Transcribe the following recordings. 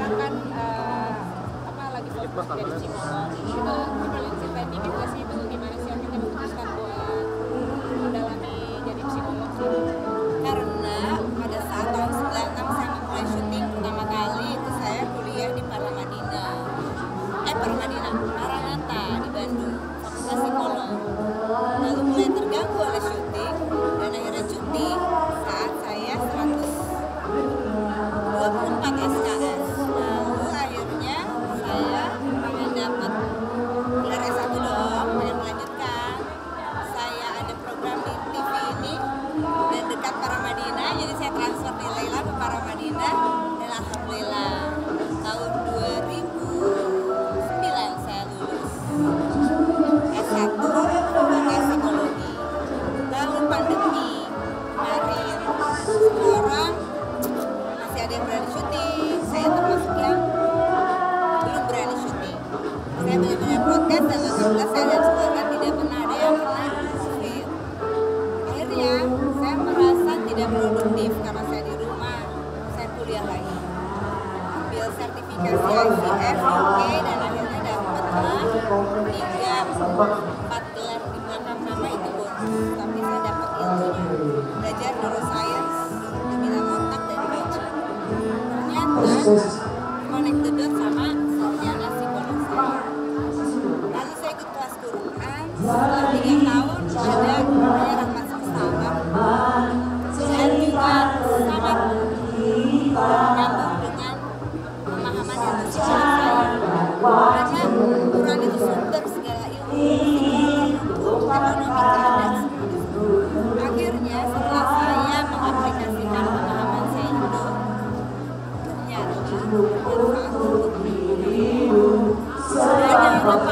sekarang kan lagi fokus jadi psikolog. Itu kembali ceritain dikit nggak sih itu gimana sih akhirnya memutuskan buat mendalami jadi psikolog sih? Karena pada saat tahun 96 saya mulai syuting pertama kali itu saya kuliah di Maranatha di Bandung, fakultas psikolog. Lalu mulai terganggu oleh syuting dan akhirnya cuti saat saya 124 SKS. Lalu akhirnya saya pengen dapat gelar S1 dong, pengen melanjutkan. Saya ada program di TV ini dan dekat Paramadina, jadi saya transfer nilai ke Paramadina dan alhamdulillah tahun 2009 saya lulus S1 fakultas psikologi. Lalu pandemi kemarin, semua orang masih ada yang berani syuting, saya termasuk yang belum berani syuting. Saya benar-benar broadcast dan alhamdulillah saya dan keluarga tidak pernah ada yang kena COVID. Akhirnya saya merasa tidak produktif karena saya di rumah, saya kuliah lagi, ambil sertifikasi ICF UK dan akhirnya dapatlah 3-4 gelar di belakang nama itu bonus, tapi saya dapat ilmunya, belajar neuroscience di bidang otak dan baca. Ternyata connect the dot sama sarjana psikolog saya. Lalu saya ikut kelas Quran, setelah 3 tahun ada namanya Rahmat Bersama dan juga sangat nyambung dengan pemahaman ilmu psikolog saya. Karena Quran itu sumber segala ilmu, hukum, ekonomi, keadaan. Akhirnya setelah saya mengaplikasikan pemahaman saya itu, ternyata bermanfaat untuk diri. Dan akhirnya paham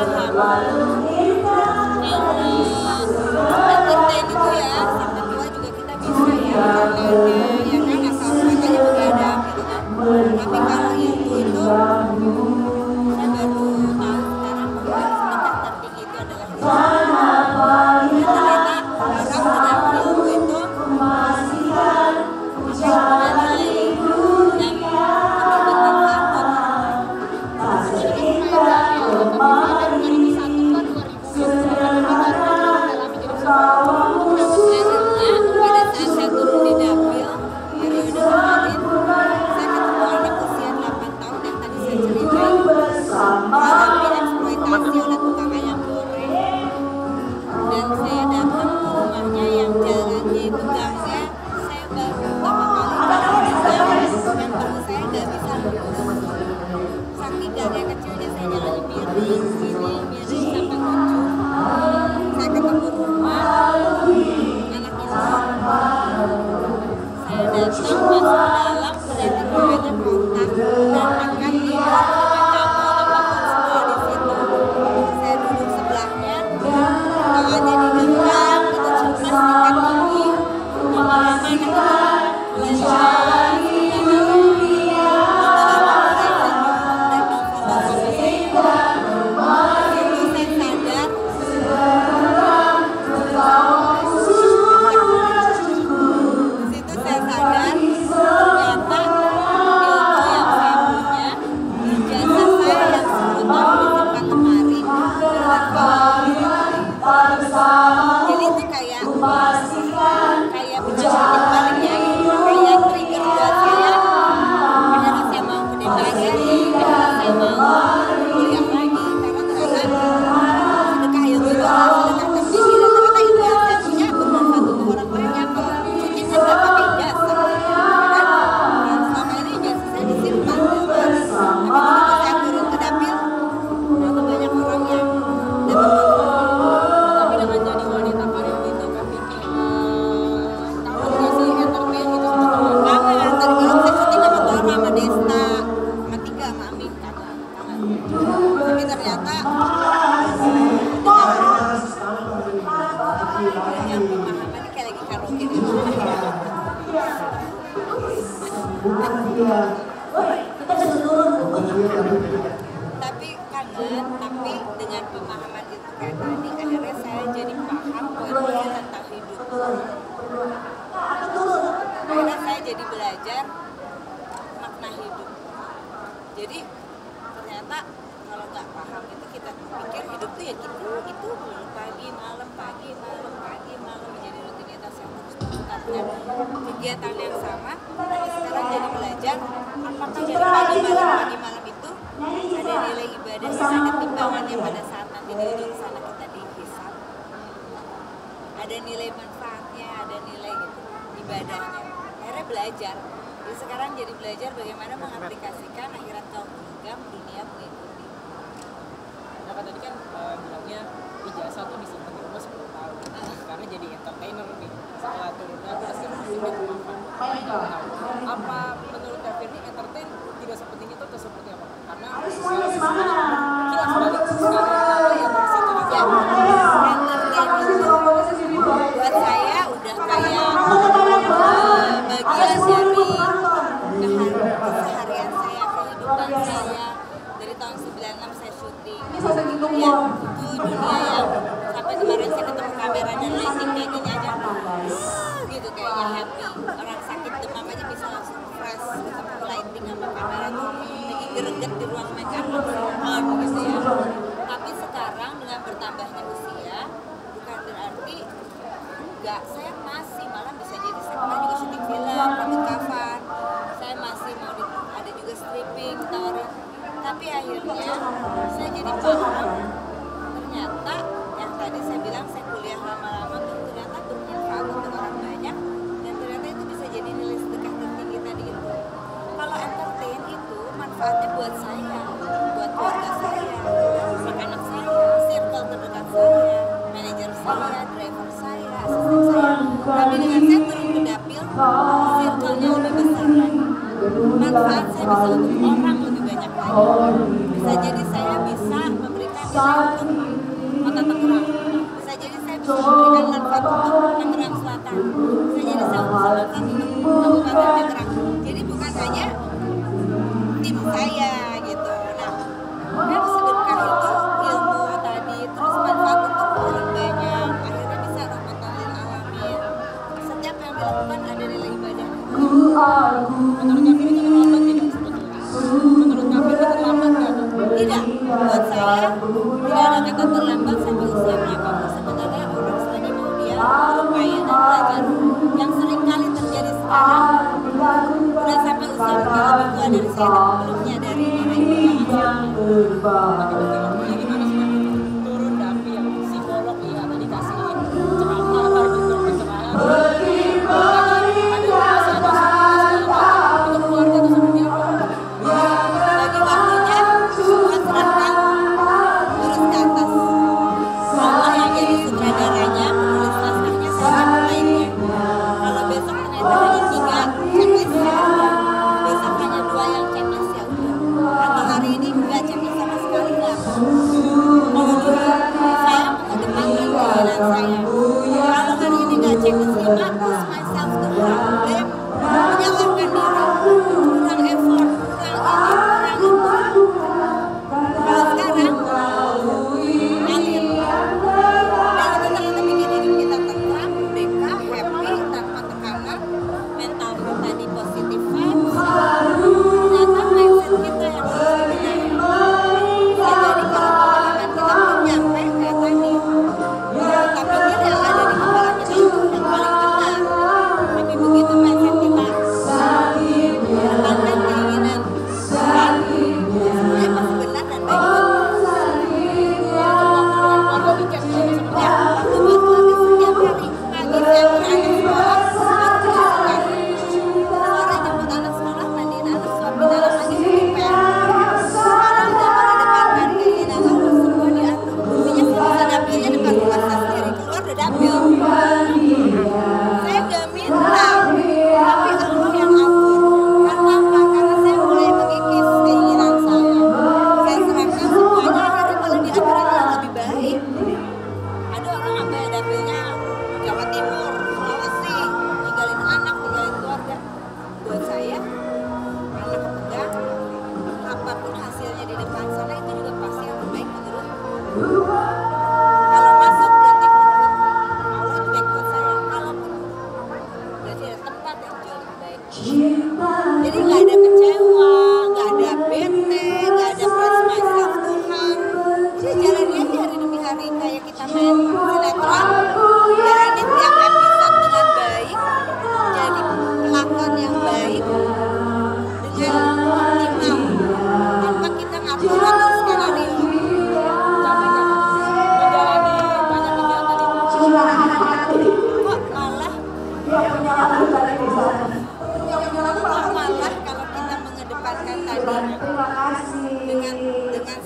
entertain itu ya, sampai tua juga kita bisa ya, ya kan, asal katanya begadang gitu kan. Tapi kalau ilmu itu saya baru tahu sekarang bahwa tingkat tertinggi itu adalah ilmu. Dan ternyata orang dengan ilmu itu akan punya nilai yang lebih bermanfaat buat orang lain. Karena pada saat saya turun di dapil periode kemarin, saya ketemu anak usia 8 tahun yang tadi saya ceritain mengalami eksploitasi oleh tukang ayam goreng, dan saya datang ke rumahnya yang jalannya itu gangnya saya baru pertama kali jalan dan perut saya nggak bisa lurus, saking gangnya kecilnya saya jalannya miring sampai ujung. Saya ketemu rumah anak itu, saya datang masuk ke dalam, ternyata rumahnya kontak dan akan tidur sama tamu apapun semua di situ. Saya duduk sebelahnya, tangannya digenggam, itu cemas tingkat tinggi, lama-lama anak itu belajar, lama-lama mulai senyum dan memfoto sama saya. Itu saya sadar ternyata ilmu yang saya punya, ijazah saya yang 10 tahun disimpan lemari bermanfaat. Jadi itu kayak bisa titik baliknya, kayak trigger buat saya. Akhirnya saya mau pendidikan lagi, akhirnya saya mau kuliah lagi, karena ternyata sedekah ilmu itu adalah sedekah tertinggi dan ternyata ilmu yang saya punya bermanfaat untuk orang banyak. Kalau syutingnya nggak pakai ijazah, karena selama ini ijazah saya disimpan di lemari. Tapi begitu saya turun ke dapil, ternyata banyak orang yang dapat manfaat. Tapi dengan jadi wanita karir itu kan bikin kangen nggak sih entertain gitu sama teman? Kangen, tadi malam saya syuting sama Tora, sama Desta, sama Tiga, sama Amin, kangen. Tapi ternyata yang pemahaman ini kayak lagi karaoke di rumah. Tapi kangen, tapi dengan pemahaman itu kayak tadi, akhirnya saya jadi paham poin-poin tentang hidup. Akhirnya saya jadi belajar makna hidup. Jadi ternyata kalau nggak paham itu kita pikir hidup tuh ya gitu pagi malam menjadi rutinitas yang terus melakukan kegiatan yang sama. Tapi sekarang jadi belajar apakah dari pagi malam itu ada nilai ibadah, ada timbangannya pada saat nanti di ujung sana kita dihisab, ada nilai manfaatnya, ada nilai gitu, ibadahnya. Akhirnya belajar. Jadi sekarang jadi belajar bagaimana mengaplikasikan akhirat kaum genggam, dunia mengikuti. Nah kan tadi kan bilangnya ijazah tuh disimpan di rumah 10 tahun karena jadi entertainer nih. Setelah turunnya terus kan maksudnya bermanfaat. Nah, apa menurut Kak Firly entertain tidak sepenting itu atau seperti apa? Karena sekarang kita balik sekarang ya dari situ juga. Entertain itu buat saya udah kayak bagian dari keseharian saya, kehidupan saya. Dari tahun 96 saya syuting ya, itu dunia yang sampai kemarin saya ketemu kamera dan lighting kayak gini aja gitu, kayaknya happy. Orang sakit demam aja bisa langsung fresh ketemu lighting sama kamera tuh lagi greget di ruang make up on gitu ya. Tapi sekarang dengan bertambahnya usia bukan berarti enggak, saya masih malah bisa jadi saya juga syuting film, rambut kafan, saya masih mau ada juga stripping tawarin. Tapi akhirnya saya jadi paham ternyata yang tadi saya bilang saya kuliah lama-lama tuh ternyata bermanfaat untuk orang banyak, dan ternyata itu bisa jadi nilai sedekah tertinggi tadi itu. Kalau entertain itu manfaatnya buat saya, buat keluarga saya, anak-anak saya, circle terdekat saya, manajer saya, driver saya, asisten saya. Tapi dengan saya turun ke dapil, circle-nya lebih besar lagi. Manfaat saya bisa untuk orang lebih banyak lagi. Bisa jadi saya bisa memberikan nilai untuk Kota Tangerang. Bisa jadi saya bisa memberikan manfaat untuk Tangerang Selatan. Bisa jadi saya bisa manfaat untuk Kabupaten Tangerang. Jadi bukan hanya tim saya gitu. Nah, kan sedekah itu ilmu tadi, terus manfaat untuk orang banyak. Akhirnya bisa rahmatan lil alamin. Setiap yang dilakukan ada nilai ibadah. Menurut Kak Firly terlambat tidak sebetulnya? Menurut Kak Firly terlambat nggak? Tidak, buat saya tidak ada kata terlambat sampai usia berapapun. Sebenarnya orang selagi mau dia berupaya dan belajar. Yang sering kali terjadi sekarang udah sampai usia mungkin lebih tua dari saya tapi belum menyadari nilai ibadah. Tapi berarti waktunya gimana sih? Turun dapil, psikolog iya tadi kasih ceramah gitu, pencerahan. Untuk keluarga itu seperti apa? Bagi waktunya semua serahkan urus ke atas. Allah yang jadi sutradaranya, penulis naskahnya, saya pemainnya. Kalau besok ternyata hanya 3 checklist, besok hanya 2 yang checklist ya udah. Atau hari ini nggak checklist sama sekali nggak apa. Kalau dulu saya mengedepankan keinginan saya. Kalau hari ini nggak checklist 5, push myself to blame, menyalahkan diri, kurang effort, kurang itu. Kalau sekarang ngalir, dan itu ternyata bikin hidup kita tenang, merdeka, happy, tanpa tekanan, mental kita di positive vibes. Ternyata mindset kita yang harus dibenahi. Bisa jadi kalau pemahaman kita belum nyampe kayak tadi, kita pikir yang ada di kepala kita itu yang paling benar. Tapi begitu mindset kita menetapkan keinginan Tuhan, semuanya pasti benar dan baik buat kita. Keluarga weekend itu seperti Ya, apa? waktu buat keluarga setiap hari pagi saya beranak sekolah baru disukai. Sore jemput anak sekolah, mandiin anak, suapin anak lagi prepare. Kalau udah mengedepankan keinginan Allah, semua diatur. Buktinya saya bisa dapilnya depan rumah saya sendiri, keluar udah dapil. Saya nggak minta, tapi Allah yang atur. Karena apa? Karena saya mulai mengikis keinginan saya. Saya serahkan semuanya, akhirnya malah diaturannya yang lebih baik. Ada orang sampai dapilnya Jawa Timur, Sulawesi, ninggalin anak, ninggalin keluarga. Buat saya, anak pegang, apapun hasilnya di depan sana itu juga pasti yang terbaik menurut. Kalau masuk berarti menurut Allah itu baik buat saya. Kalaupun berarti ada tempat yang jauh lebih baik. Jadi nggak ada kecewa, nggak ada bete,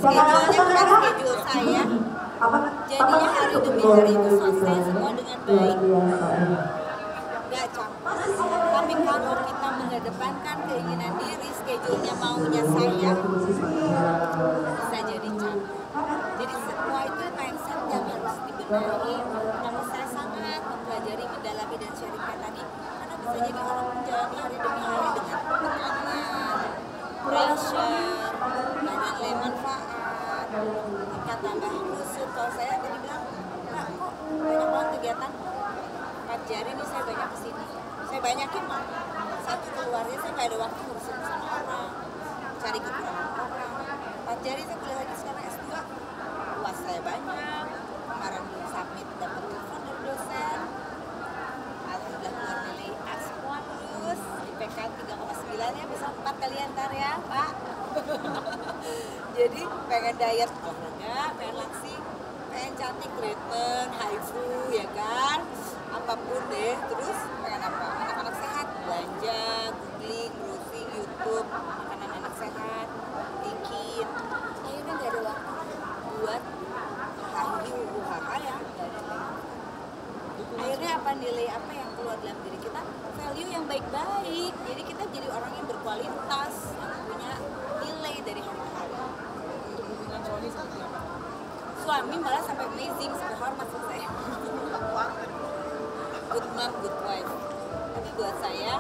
schedule-nya bukan schedule saya. Jadinya hari demi hari itu selesai semua dengan baik. Gak campur. Tapi kalau kita mengedepankan keinginan diri, schedule-nya maunya saya, bisa jadi campur. Jadi semua itu mindset yang harus dibenahi. Namun saya sangat mempelajari, mendalami dan sharingkan tadi, karena bisa jadi orang menjalani hari demi hari dengan tekanan, pressure, dan manfaat, tingkat tambah kusut. Kalau saya tadi bilang, Kak, kok banyak banget kegiatan 4 jari nih, saya banyak kesini, saya banyakin mah. Satu keluarnya saya nggak ada waktu ngurusin sama orang, cari kekurangan orang. 4 jari saya kuliah lagi sekarang S2, luas saya banyak. Kemarin belum submit dapat telepon dari dosen, alhamdulillah keluar nilai A semua lulus, IPK 3,9 ya, bisa 4 kalian ntar ya Pak. Jadi pengen diet olahraga, pengen langsing, pengen cantik treatment, haifu ya kan, apapun deh. Terus pengen apa? Anak-anak sehat, belanja, googling, browsing, YouTube, makanan anak sehat, bikin. Akhirnya nggak ada waktu buat hahaha ya, nggak ada lagi. Akhirnya apa, nilai apa yang keluar dalam diri kita, value yang baik-baik. Jadi kita jadi orang yang berkualitas, yang punya nilai dari hari ke hari. Hubungan suami seperti apa? Suami malah sampai amazing, sampai hormat sama saya. Good mom, good wife. Tapi buat saya,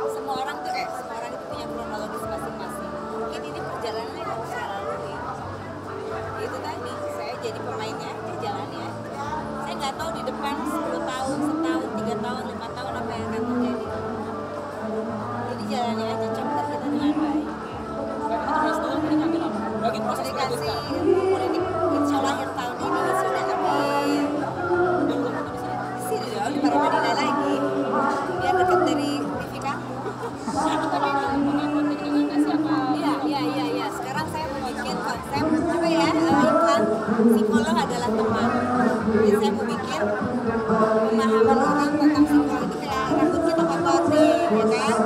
semua orang itu punya kronologis masing-masing. Mungkin ini perjalanan yang harus saya lalui. Itu tadi, saya jadi pemainnya aja, jalani aja. Saya nggak tahu di depan 10 tahun, setahun, 3 tahun, 5 tahun apa yang akan terjadi. Jadi jalani aja, chapter kita dengan baik. Tapi terus dulu ini ngambil apa? Bagi proses Komunikasi, belajar. politik, insya Allah akhir tahun ini sudah amin. Dulu waktu di sini. Di sini dong, di Paramadina lagi. Biar dekat dari TV kamu. Tapi itu mengangkut dengan siapa? Iya. Sekarang saya mau bikin konsep apa ya, iklan psikolog adalah teman. Jadi saya mau bikin pemahaman orang tentang psikolog itu kayak rambut kita kotor nih, ya kan?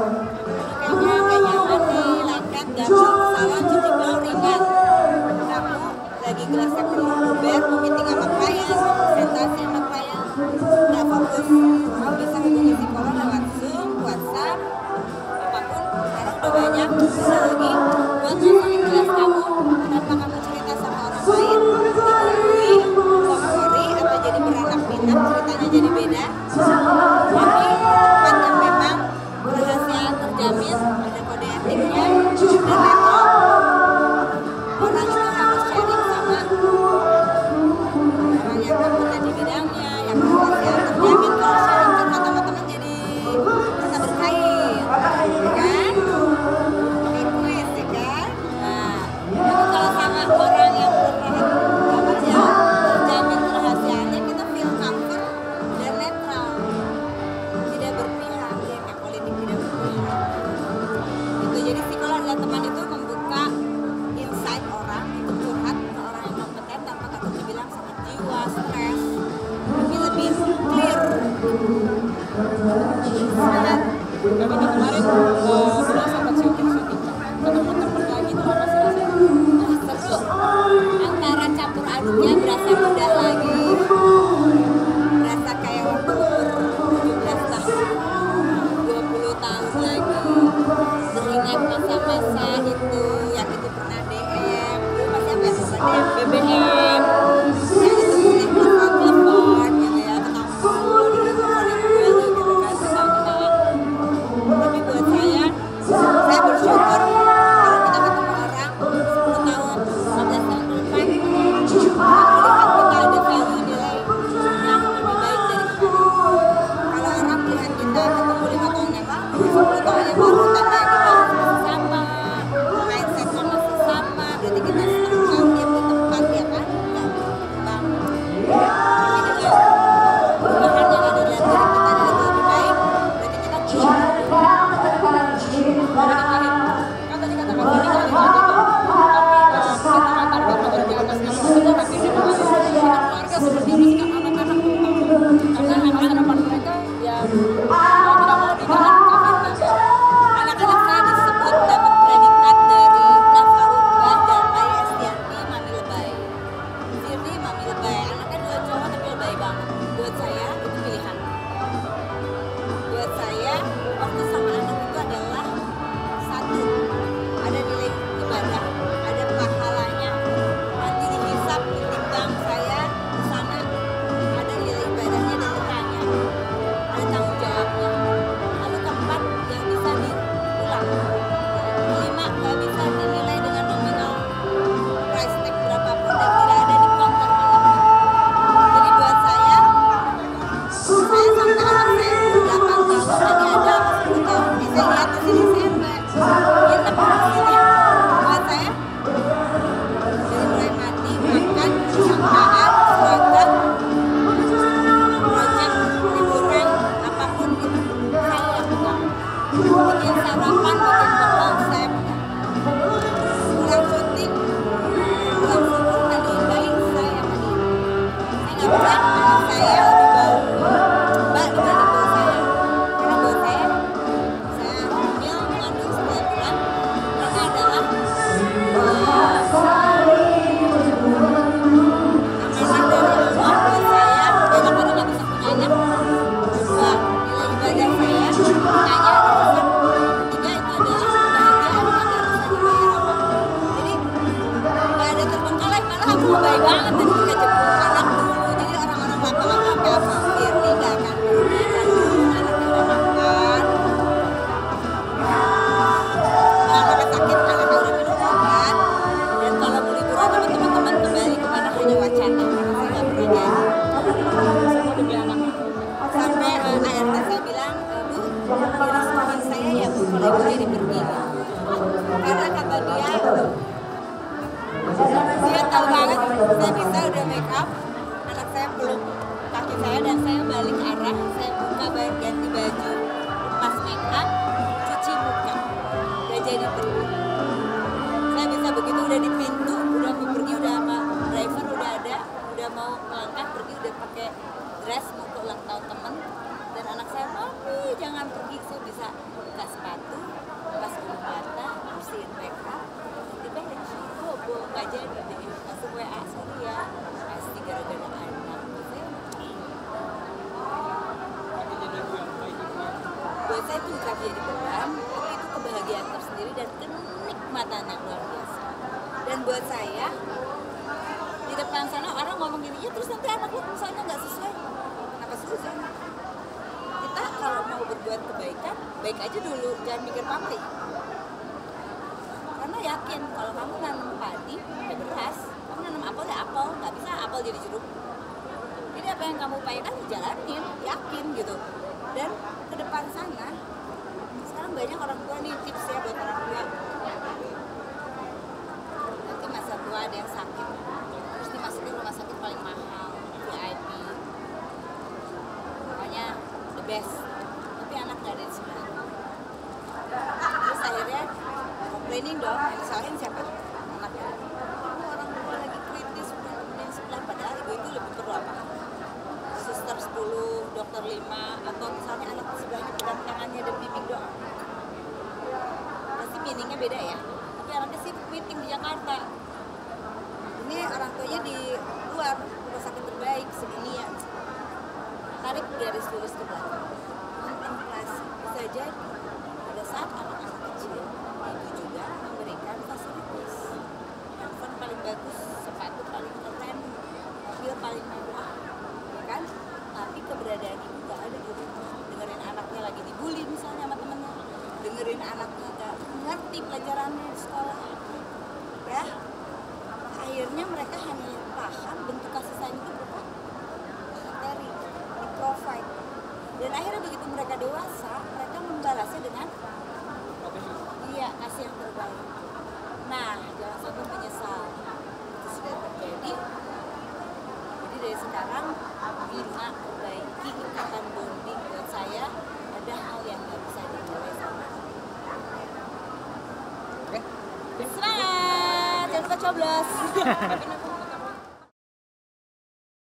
Kayaknya nggak nyaman nih, lengket, gabung, salah, cuci bau, ringan. Kamu lagi gelasnya penuh, luber, mau meeting sama klien, mau presentasi sama klien, nggak fokus. Kamu bisa hubungi psikolog lewat Zoom, WhatsApp, apapun. Sekarang udah banyak, bisa lagi buat ngomongin gelas kamu, kenapa kamu cerita sama orang lain, dibui, sorry, atau jadi beranak pinak, ceritanya jadi beda. Tapi di tempat yang memang kerahasiaan terjamin, ada kode etiknya, dan netral. Orang itu harus sharing sama orang yang kompeten di bidangnya, yang kerahasiaan terjamin. Kalau sharing sama teman-teman jadi kita berkait, ya kan? Request, ya kan? Nah, tapi kalau sama orang yang terjamin kerahasiaannya, kita feel comfort dan netral, tidak berpihak, ya kayak politik tidak berpihak. Itu jadi psikolog adalah teman itu membuka insight orang untuk curhat ke orang yang kompeten tanpa takut dibilang sakit jiwa, stres, tapi lebih clear. Sehat. Tapi di kemarin sudah sempat syuting. Ketemu temen lagi tuh apa sih rasanya? Seru. Antara campur aduknya berasa muda lagi, berasa kayak waktu umur 17 tahun, 20 tahun lagi. Teringat masa-masa itu, yang itu pernah DM, dulu masih apa ya, pernah DM BBM, yang itu pernah telepon gitu ya, ketemu di teleponin gue lu gitu kan, kenal-kenalan. Tapi buat saya bersyukur kalau kita ketemu orang 10 tahun, 15 tahun ke depan, melihat kita ada value nilai yang lebih baik dari kemarin. Kalau orang melihat kita ketemu 5 tahun yang lalu, 10 tahun yang lalu, tanpa kita masih sama, mindsetnya masih sama, berarti kita setengah diam di tempat, ya kan? Nggak berkembang. Tapi dengan perubahan yang ada dalam diri kita yang lebih baik, berarti kita punya. Kan tadi kata-kata ini nggak ada tuh. Tapi kita target mengejar di atas 60 tapi dia keluarga seperti ini kan anak-anak karena anak harapan mereka ya tidak mau dijalan kafir. Anak-anak saya disebut dapat predikat dari Nafa Urbah dan bikin sarapan, bikin bekal, saya pulang syuting, pulang syuting mandiin bayi, saya mandiin. Saya nggak pernah anak saya lebih bau mbak dibanding bau saya, karena bau saya hamil mengandung 9 bulan, mereka adalah amanah dari Allah buat saya. Banyak orang nggak bisa punya anak. Kedua, nilai ibadah saya makanya urusan. Ketiga, itu adalah kebahagiaan yang nggak bisa dibayar apapun. Jadi nggak ada terbengkalai, malah aku baik banget tadi juga jemput anak dulu. Jadi orang-orang lapangan sampai apa? Firly nggak akan pergi kan dulu anaknya udah makan. Kalau sampai sakit anaknya udah minum obat. Dan kalau mau liburan sama teman-teman kembali kemana hanya wacana, karena saya nggak pernah jadi. Semua demi anak. Sampai ART saya bilang, Bu, direstuin saya ya Bu, kalau ibu jadi pergi. Karena kata dia tahu banget saya bisa udah make up, anak saya peluk kaki saya dan saya balik arah, saya buka ganti baju, lepas make up, cuci muka, udah jadi pergi. Saya bisa begitu udah di pintu, udah mau pergi, udah sama driver udah ada, udah mau melangkah pergi, udah pakai dress mau ke ulang tahun temen, dan anak saya mami jangan pergi. Saya bisa buka sepatu, lepas bulu mata, bersihin make up, tiba-tiba bobo nggak jadi deh, langsung WA sorry ya, pasti gara-gara anak. Buat saya itu bukan jadi beban, tapi itu kebahagiaan tersendiri dan kenikmatan yang luar biasa. Dan buat saya di depan sana orang ngomong gini, ya terus nanti anak lu misalnya nggak sesuai, kenapa susah? Kita kalau mau berbuat kebaikan, baik aja dulu, jangan mikir pamrih. Karena yakin kalau kamu nanam padi, ya beras, kamu nanam apel ya apel, nggak bisa apel jadi jeruk. Jadi apa yang kamu upayakan jalanin, yakin gitu. Dan ke depan sana, sekarang banyak orang tua nih tips ya buat orang tua. Nanti masa tua ada yang sakit, terus dimasukin rumah sakit paling mahal, VIP. Pokoknya the best. Tapi anak gak ada di sebelah. Terus akhirnya complaining dong, yang disalahin siapa? Anaknya. Orang tua lagi kritis, yang sebelah, padahal ibu itu lebih perlu apa? Suster 10, dokter 5, atau misalnya anak sebelahnya pegang tangannya dan bimbing doang. Pasti meaningnya beda ya. Tapi anaknya sih meeting di Jakarta. Ini orang tuanya di luar, rumah sakit terbaik sedunia. Tarik garis lurus ke belakang. Kontemplasi. Bisa jadi pada saat anak-anak kecil itu juga memberikan fasilitas. Handphone paling bagus, sepatu paling keren, mobil paling mewah, ya kan? Tapi keberadaan ibu gak ada di rumah. Dengerin anaknya lagi dibully misalnya sama temennya, dengerin anaknya gak ngerti pelajarannya di sekolah, ya. Akhirnya mereka hanya paham bentuk kasih sayang itu berupa materi, di provide. Dan akhirnya begitu mereka dewasa, mereka membalasnya dengan kasih yang terbaik. Nah, jangan sampai menyesal. Itu sudah terjadi. Jadi dari sekarang bina perbaiki ikatan bonding. Buat saya ada hal yang nggak bisa dimulai sama. Oke. Semangat, jangan lupa coblos.